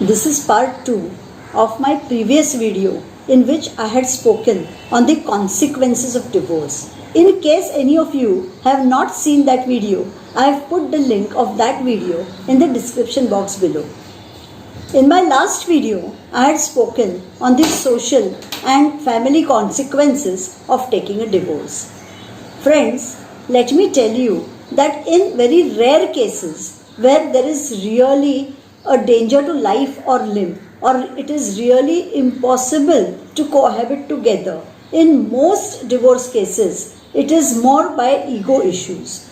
This is part 2 of my previous video in which I had spoken on the consequences of divorce. In case any of you have not seen that video, I have put the link of that video in the description box below. In my last video, I had spoken on the social and family consequences of taking a divorce. Friends, let me tell you that in very rare cases where there is really a danger to life or limb, or it is really impossible to cohabit together, in most divorce cases, it is more by ego issues.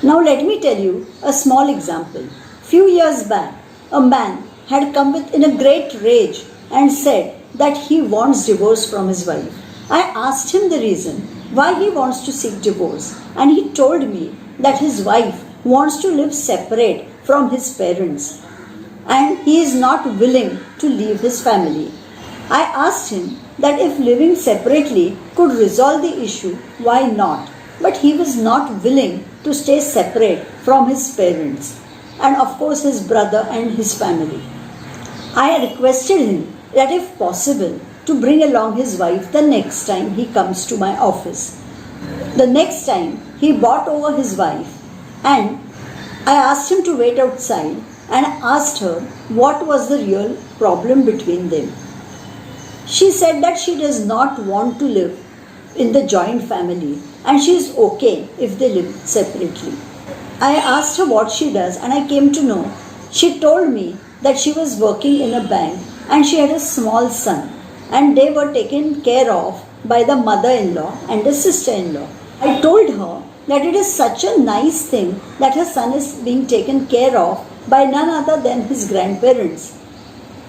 Now let me tell you a small example. Few years back, a man had come in a great rage and said that he wants divorce from his wife. I asked him the reason why he wants to seek divorce, and he told me that his wife wants to live separate from his parents and he is not willing to leave his family. I asked him that if living separately could resolve the issue, why not? But he was not willing to stay separate from his parents and of course his brother and his family. I requested him that if possible to bring along his wife the next time he comes to my office. The next time he brought over his wife and I asked him to wait outside and asked her what was the real problem between them. She said that she does not want to live in the joint family and she is okay if they live separately. I asked her what she does and I came to know. She told me that she was working in a bank and she had a small son and they were taken care of by the mother-in-law and the sister-in-law. I told her that it is such a nice thing that her son is being taken care of by none other than his grandparents.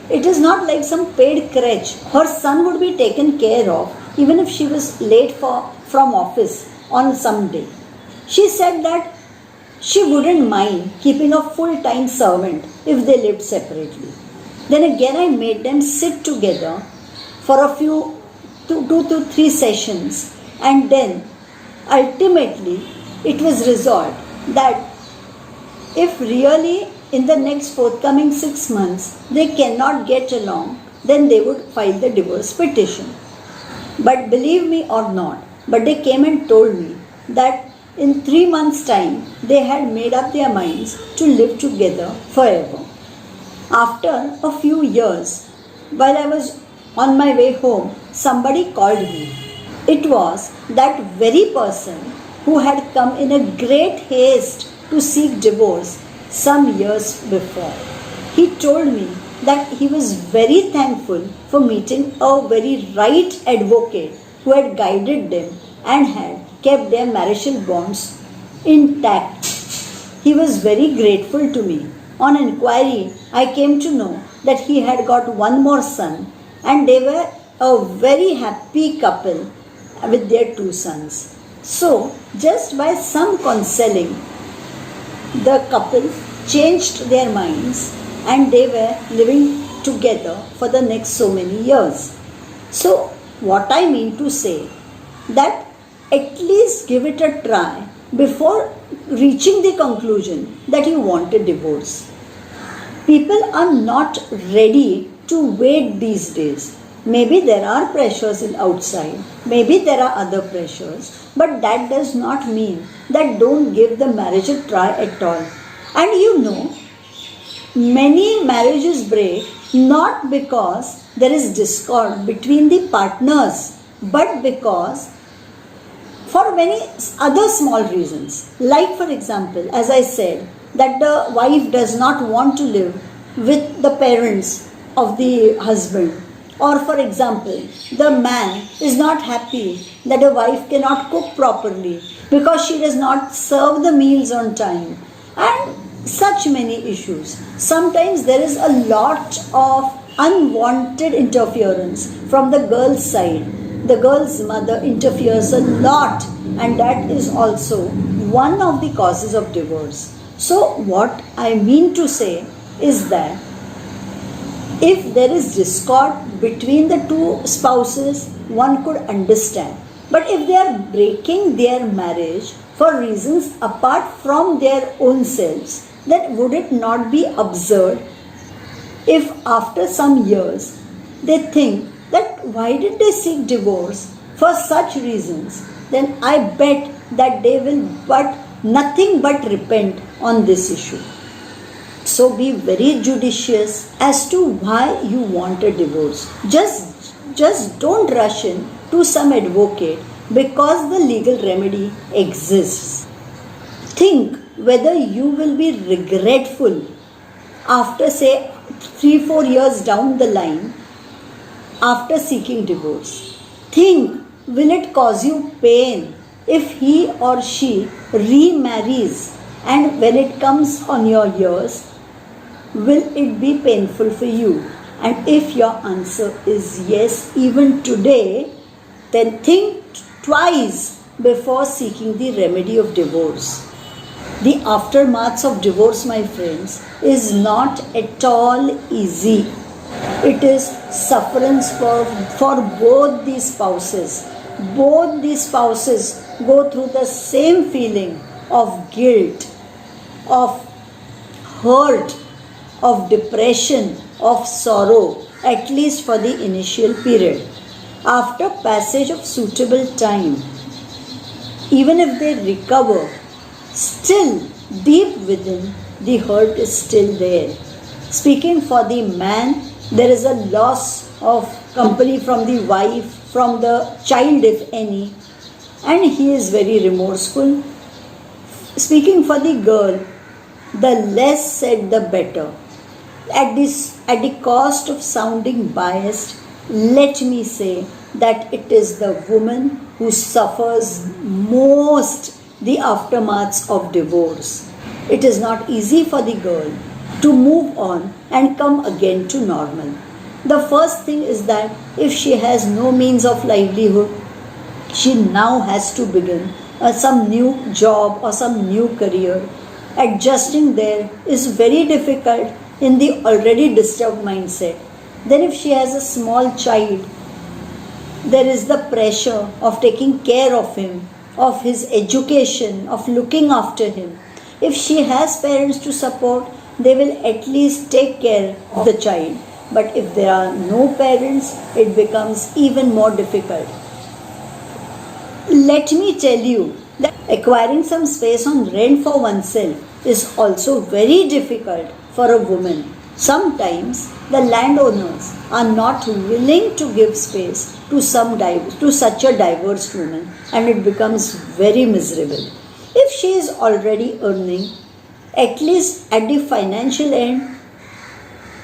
It is not like some paid crèche. Her son would be taken care of even if she was late from office on some day. She said that she wouldn't mind keeping a full-time servant if they lived separately. Then again I made them sit together for a few 2 to 3 sessions and then ultimately it was resolved that if really in the next forthcoming 6 months they cannot get along, then they would file the divorce petition. But believe me or not, but they came and told me that in 3 months' time they had made up their minds to live together forever. After a few years, while I was on my way home, somebody called me. It was that very person who had come in a great haste to seek divorce some years before. He told me that he was very thankful for meeting a very right advocate who had guided them and had kept their marital bonds intact. He was very grateful to me. On inquiry, I came to know that he had got one more son and they were a very happy couple with their 2 sons. So, just by some counseling, the couple changed their minds and they were living together for the next so many years. So, what I mean to say, that at least give it a try before reaching the conclusion that you want a divorce. People are not ready to wait these days. Maybe there are pressures in outside, maybe there are other pressures, but that does not mean that don't give the marriage a try at all. And you know, many marriages break not because there is discord between the partners, but because for many other small reasons. Like for example, as I said, that the wife does not want to live with the parents of the husband. Or for example, the man is not happy that a wife cannot cook properly because she does not serve the meals on time. And such many issues. Sometimes there is a lot of unwanted interference from the girl's side. The girl's mother interferes a lot and that is also one of the causes of divorce. So what I mean to say is that if there is discord between the 2 spouses, one could understand. But if they are breaking their marriage for reasons apart from their own selves, then would it not be absurd If after some years they think that why did they seek divorce for such reasons, then I bet that they will but nothing but repent on this issue. So be very judicious as to why you want a divorce. Just don't rush in to some advocate because the legal remedy exists. Think whether you will be regretful after, say, 3-4 years down the line after seeking divorce. Think, will it cause you pain if he or she remarries, and when it comes on your ears, will it be painful for you? And if your answer is yes, even today, then think twice before seeking the remedy of divorce. The aftermath of divorce, my friends, is not at all easy. It is sufferance for both the spouses. Both the spouses go through the same feeling of guilt, of hurt, of depression, of sorrow, at least for the initial period. After passage of suitable time, even if they recover, still deep within the hurt is still there. Speaking for the man, there is a loss of company from the wife, from the child if any, and he is very remorseful. Speaking for the girl, the less said the better. At the cost of sounding biased, let me say that it is the woman who suffers most the aftermaths of divorce. It is not easy for the girl to move on and come again to normal. The first thing is that if she has no means of livelihood, she now has to begin some new job or some new career. Adjusting there is very difficult in the already disturbed mindset. Then if she has a small child, there is the pressure of taking care of him, of his education, of looking after him. If she has parents to support, they will at least take care of the child. But if there are no parents, it becomes even more difficult. Let me tell you that acquiring some space on rent for oneself is also very difficult for a woman. Sometimes the landowners are not willing to give space to such a diverse woman, and it becomes very miserable. If she is already earning, at least at the financial end,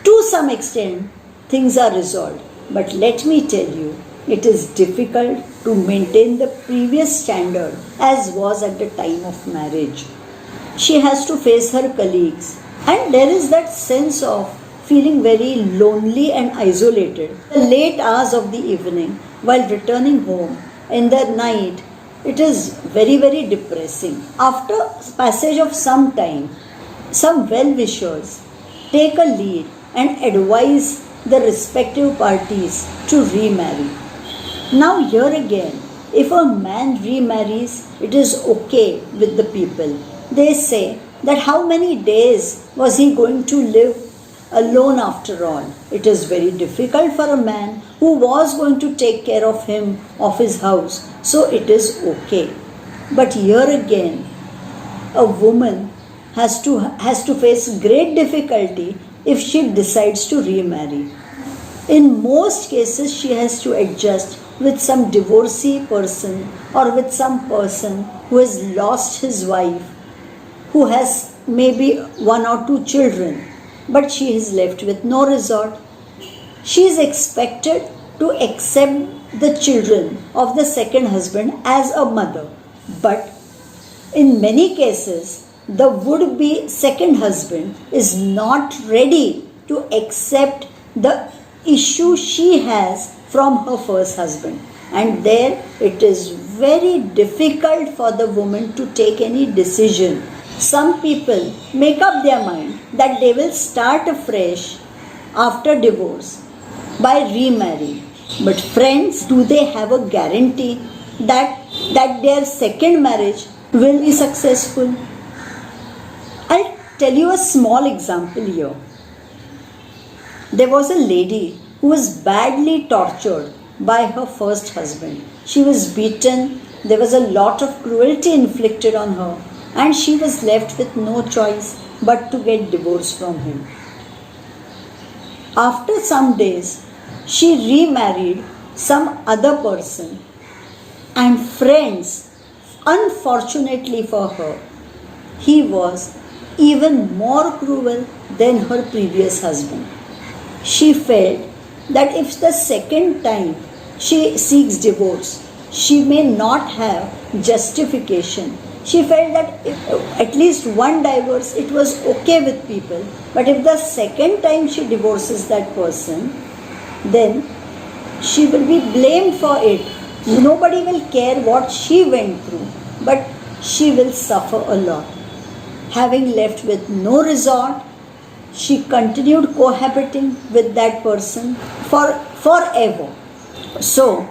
to some extent, things are resolved. But let me tell you, it is difficult to maintain the previous standard as was at the time of marriage. She has to face her colleagues, and there is that sense of feeling very lonely and isolated. The late hours of the evening, while returning home in the night, it is very, very depressing. After passage of some time, some well-wishers take a lead and advise the respective parties to remarry. Now here again, if a man remarries, it is okay with the people. They say that how many days was he going to live alone after all? It is very difficult for a man who was going to take care of him, of his house. So it is okay. But here again, a woman has to face great difficulty if she decides to remarry. In most cases, she has to adjust with some divorcee person or with some person who has lost his wife, who has maybe 1 or 2 children, but she is left with no resort. She is expected to accept the children of the second husband as a mother, but in many cases, the would-be second husband is not ready to accept the issue she has from her first husband. And there it is very difficult for the woman to take any decision. Some people make up their mind that they will start afresh after divorce by remarrying. But friends, do they have a guarantee that their second marriage will be successful? I'll tell you a small example here. There was a lady who was badly tortured by her first husband. She was beaten, there was a lot of cruelty inflicted on her, and she was left with no choice but to get divorced from him. After some days, she remarried some other person, and friends, unfortunately for her, he was even more cruel than her previous husband. She felt that if the second time she seeks divorce, she may not have justification. She felt that if at least one divorce, it was okay with people, but if the second time she divorces that person, then she will be blamed for it. Nobody will care what she went through, but she will suffer a lot. Having left with no resort, she continued cohabiting with that person for forever. So,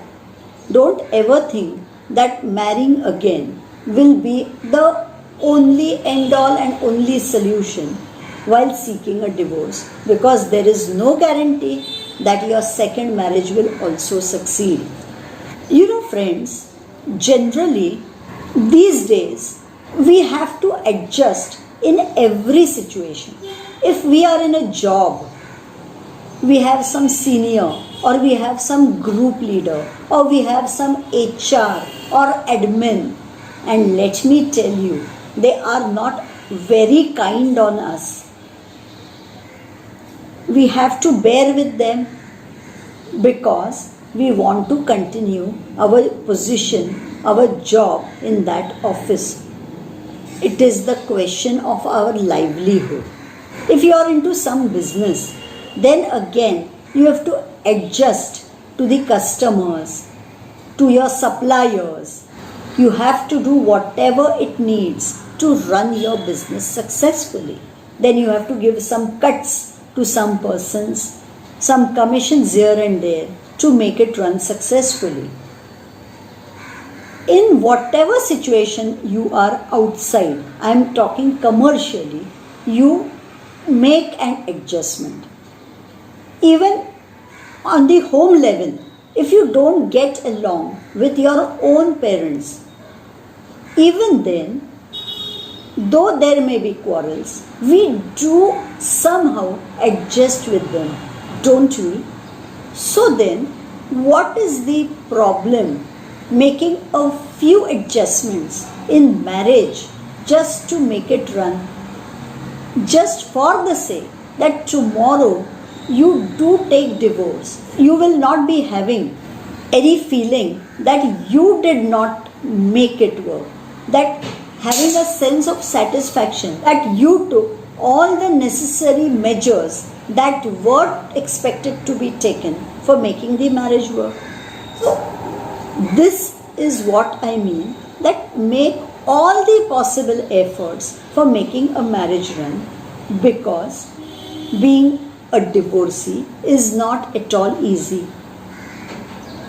don't ever think that marrying again will be the only end all and only solution while seeking a divorce, because there is no guarantee that your second marriage will also succeed. You know, friends, generally these days we have to adjust in every situation. If we are in a job, we have some senior, or we have some group leader, or we have some HR or admin, and let me tell you, they are not very kind on us. We have to bear with them because we want to continue our position, our job in that office. It is the question of our livelihood. If you are into some business, then again you have to adjust to the customers, to your suppliers. You have to do whatever it needs to run your business successfully. Then you have to give some cuts to some persons, some commissions here and there to make it run successfully. In whatever situation you are outside, I am talking commercially, you make an adjustment. Even on the home level, if you don't get along with your own parents, even then, though there may be quarrels, we do somehow adjust with them, don't we? So then, what is the problem making a few adjustments in marriage just to make it run? Just for the sake that tomorrow you do take divorce, you will not be having any feeling that you did not make it work, that having a sense of satisfaction that you took all the necessary measures that were expected to be taken for making the marriage work. This is what I mean, that make all the possible efforts for making a marriage run, because being a divorcee is not at all easy.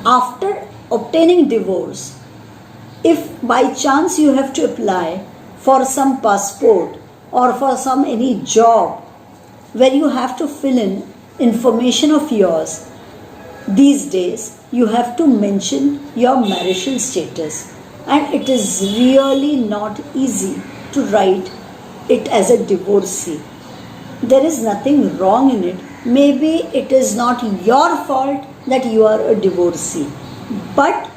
After obtaining divorce, if by chance you have to apply for some passport or for some any job where you have to fill in information of yours, these days you have to mention your marital status, and it is really not easy to write it as a divorcee. There is nothing wrong in it. Maybe it is not your fault that you are a divorcee, but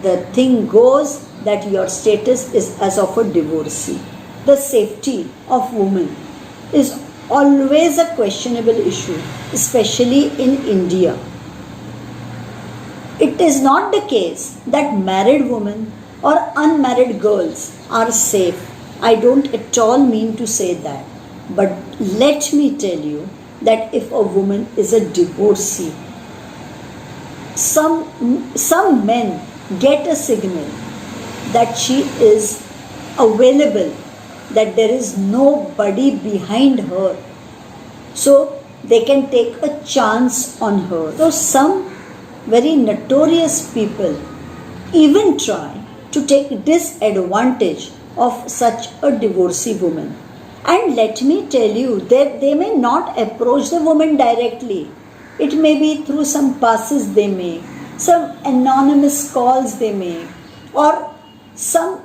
the thing goes that your status is as of a divorcee. The safety of women is always a questionable issue, especially in India. It is not the case that married women or unmarried girls are safe. I don't at all mean to say that. But let me tell you that if a woman is a divorcee, some men get a signal that she is available, that there is nobody behind her, so they can take a chance on her. So some very notorious people even try to take disadvantage of such a divorcee woman. And let me tell you, they may not approach the woman directly. It may be through some passes they make, some anonymous calls they make, or some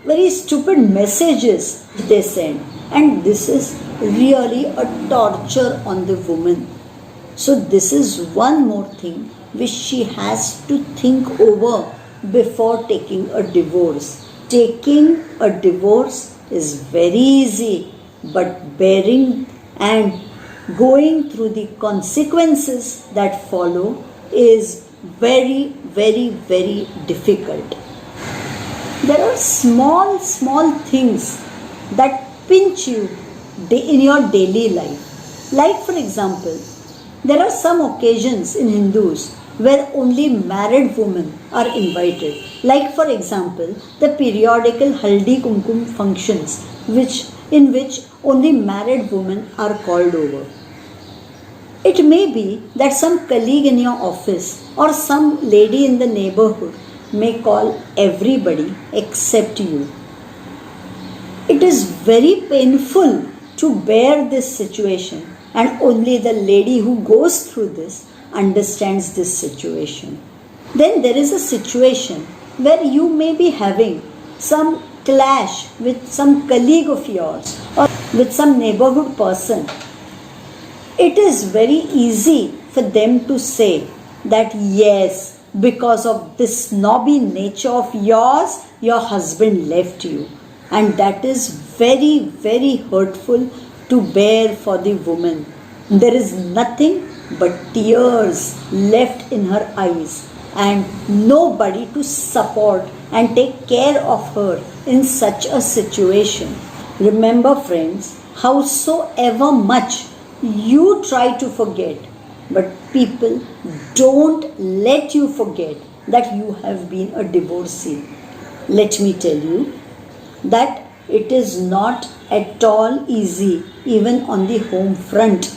very stupid messages they send. And this is really a torture on the woman. So this is one more thing which she has to think over before taking a divorce. Taking a divorce is very easy, but bearing and going through the consequences that follow is very, very, very difficult. There are small things that pinch you in your daily life. Like, for example, there are some occasions in Hindus where only married women are invited. Like, for example, the periodical Haldi Kumkum functions in which only married women are called over. It may be that some colleague in your office or some lady in the neighborhood may call everybody except you. It is very painful to bear this situation, and only the lady who goes through this understands this situation. Then there is a situation where you may be having some clash with some colleague of yours or with some neighborhood person. It is very easy for them to say that yes, because of this snobby nature of yours, your husband left you. And that is very, very hurtful to bear for the woman. There is nothing but tears left in her eyes and nobody to support and take care of her in such a situation. Remember, friends, howsoever much you try to forget, but people don't let you forget that you have been a divorcee. Let me tell you that it is not at all easy, even on the home front.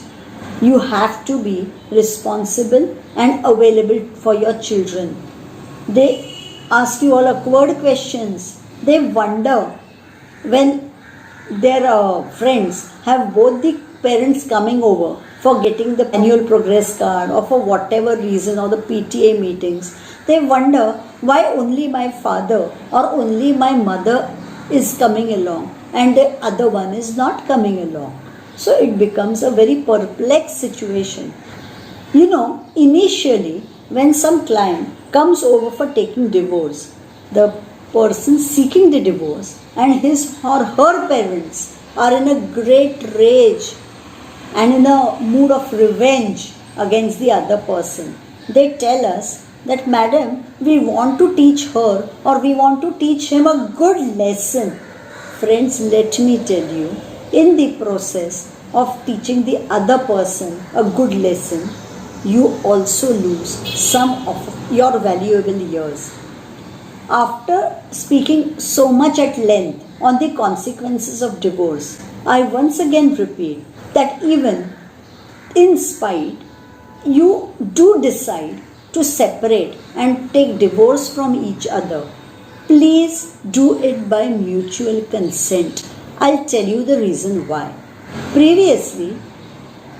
You have to be responsible and available for your children. They ask you all awkward questions. They wonder when their friends have both the parents coming over for getting the annual progress card or for whatever reason, or the PTA meetings. They wonder why only my father or only my mother is coming along and the other one is not coming along. So it becomes a very perplexed situation. You know, initially when some client comes over for taking divorce, the person seeking the divorce and his or her parents are in a great rage and in a mood of revenge against the other person. They tell us that, madam, we want to teach her or we want to teach him a good lesson. Friends, let me tell you, in the process of teaching the other person a good lesson, you also lose some of your valuable years. After speaking so much at length on the consequences of divorce, I once again repeat that even in spite, you do decide to separate and take divorce from each other. Please do it by mutual consent. I'll tell you the reason why. Previously,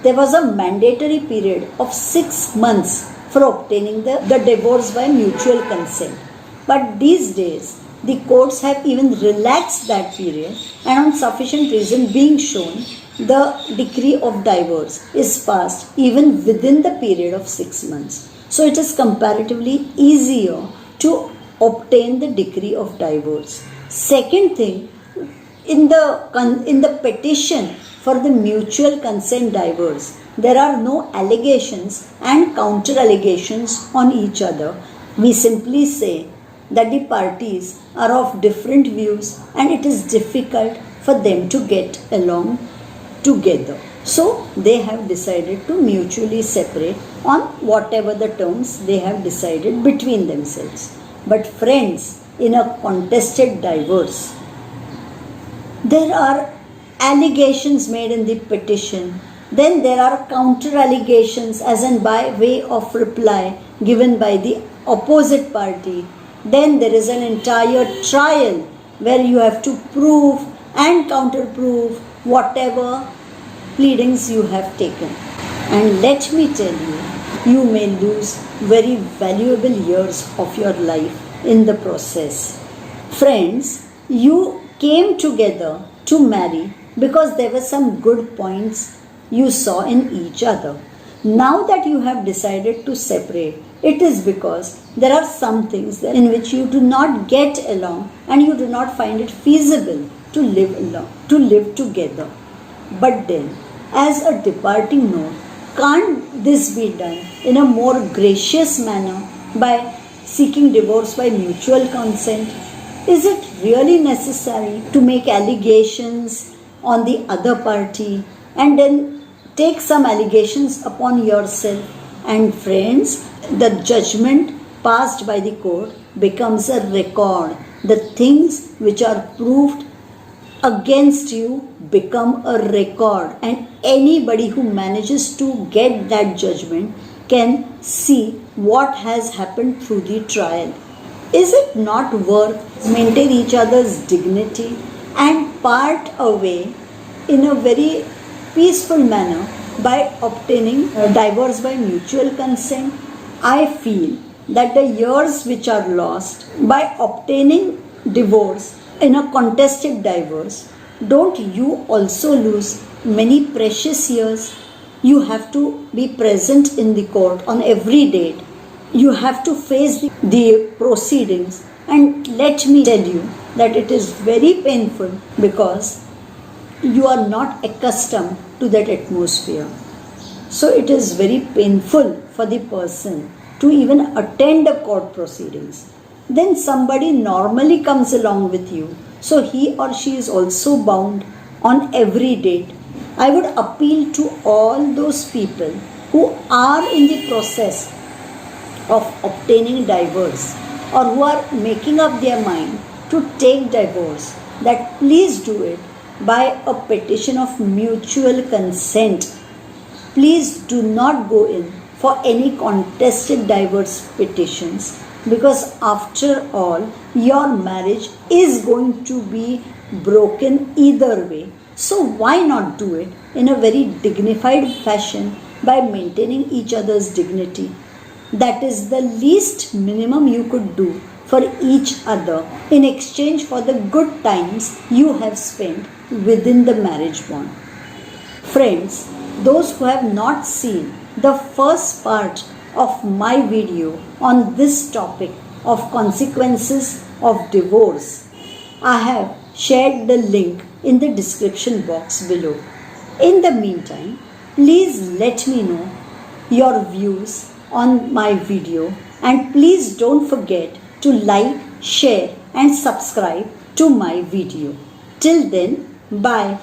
there was a mandatory period of 6 months for obtaining the divorce by mutual consent. But these days, the courts have even relaxed that period, and on sufficient reason being shown, the decree of divorce is passed even within the period of 6 months. So it is comparatively easier to obtain the decree of divorce. Second thing, in the petition for the mutual consent divorce, there are no allegations and counter allegations on each other. We simply say that the parties are of different views and it is difficult for them to get along together. So they have decided to mutually separate on whatever the terms they have decided between themselves. But friends, in a contested divorce, there are allegations made in the petition. Then there are counter allegations as in by way of reply given by the opposite party. Then there is an entire trial where you have to prove and counter prove whatever pleadings you have taken. And let me tell you, you may lose very valuable years of your life in the process. Friends, you came together to marry because there were some good points you saw in each other. Now that you have decided to separate, it is because there are some things in which you do not get along and you do not find it feasible to live together. But then, as a departing note, can't this be done in a more gracious manner by seeking divorce by mutual consent? Is it really necessary to make allegations on the other party and then take some allegations upon yourself? And friends, the judgment passed by the court becomes a record. The things which are proved against you become a record, and anybody who manages to get that judgment can see what has happened through the trial. Is it not worth maintain each other's dignity and part away in a very peaceful manner by obtaining a divorce by mutual consent? I feel that the years which are lost by obtaining divorce in a contested divorce, don't you also lose many precious years? You have to be present in the court on every date. You have to face the proceedings, and let me tell you that it is very painful because you are not accustomed to that atmosphere. So it is very painful for the person to even attend a court proceedings. Then somebody normally comes along with you, so he or she is also bound on every date. I would appeal to all those people who are in the process of obtaining divorce or who are making up their mind to take divorce, that please do it by a petition of mutual consent. Please do not go in for any contested divorce petitions, because after all, your marriage is going to be broken either way. So why not do it in a very dignified fashion by maintaining each other's dignity? That is the least minimum you could do for each other in exchange for the good times you have spent within the marriage bond. Friends, those who have not seen the first part of my video on this topic of consequences of divorce, I have shared the link in the description box below. In the meantime, please let me know your views on my video, and please don't forget to like, share and subscribe to my video. Till then, bye.